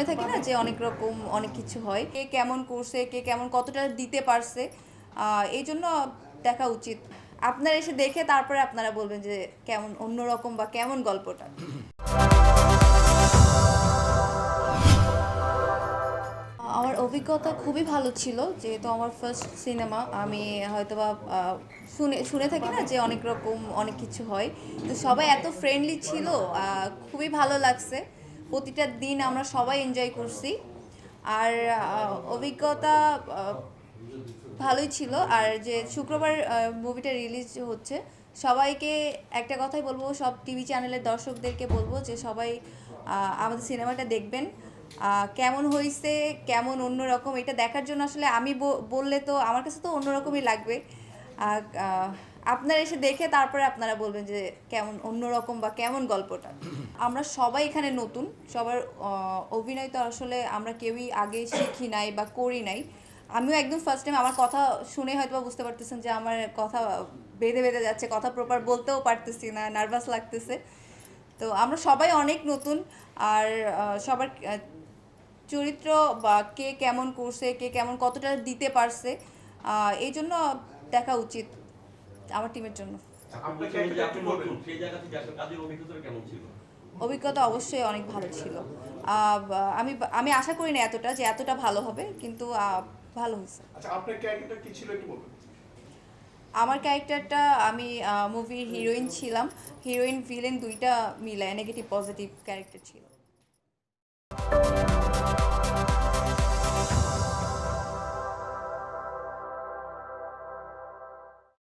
শুনে থাকি না যে অনেক রকম অনেক কিছু হয়, কে কেমন করছে, কে কেমন কতটা দিতে পারছে, এই জন্য দেখা উচিত। আপনারা এসে দেখে তারপরে আপনারা বলবেন যে কেমন অন্যরকম বা কেমন গল্পটা। আমার অভিজ্ঞতা খুবই ভালো ছিল, যেহেতু আমার ফার্স্ট সিনেমা। আমি হয়তোবা শুনে শুনে থাকি না যে অনেক রকম অনেক কিছু হয়, তো সবাই এত ফ্রেন্ডলি ছিল, খুবই ভালো লাগছে। প্রতিটা দিন আমরা সবাই এনজয় করছি। আর অভিজ্ঞতা ভালোই ছিল। আর যে শুক্রবার মুভিটা রিলিজ হচ্ছে, সবাইকে একটা কথাই বলবো, সব টিভি চ্যানেলের দর্শকদেরকে বলবো যে সবাই আমাদের সিনেমাটা দেখবেন। কেমন হয়েছে, কেমন অন্যরকম, এটা দেখার জন্য আসলে আমি বললে তো আমার কাছে তো অন্যরকমই লাগবে। আপনারা এসে দেখে তারপরে আপনারা বলবেন যে কেমন অন্যরকম বা কেমন গল্পটা। আমরা সবাই এখানে নতুন, সবার অভিনয় তো আসলে আমরা কেউই আগে শিখি নাই বা করি নাই। আমিও একদম ফার্স্ট টাইম। আমার কথা শুনে হয়তো বা বুঝতে পারতেছেন যে আমার কথা বেঁধে বেঁধে যাচ্ছে, কথা প্রপার বলতেও পারতেছি না, নার্ভাস লাগতেছে। তো আমরা সবাই অনেক নতুন। আর সবার চরিত্র বা কে কেমন করছে, কে কেমন কতটা দিতে পারছে, এই জন্য দেখা উচিত আমার টিমের জন্য। অভিজ্ঞতা অবশ্যই অনেক ভালো ছিল। আমি আমি আশা করি না এতটা যে এতটা ভালো হবে, কিন্তু ভালো হয়েছে। আচ্ছা, আপনার ক্যারেক্টারটা কি ছিল একটু বলবেন? আমার ক্যারেক্টারটা, আমি মুভির হিরোইন ছিলাম। হিরোইন ভিলেন দুইটা মিলায় নেগেটিভ পজিটিভ ক্যারেক্টার ছিল।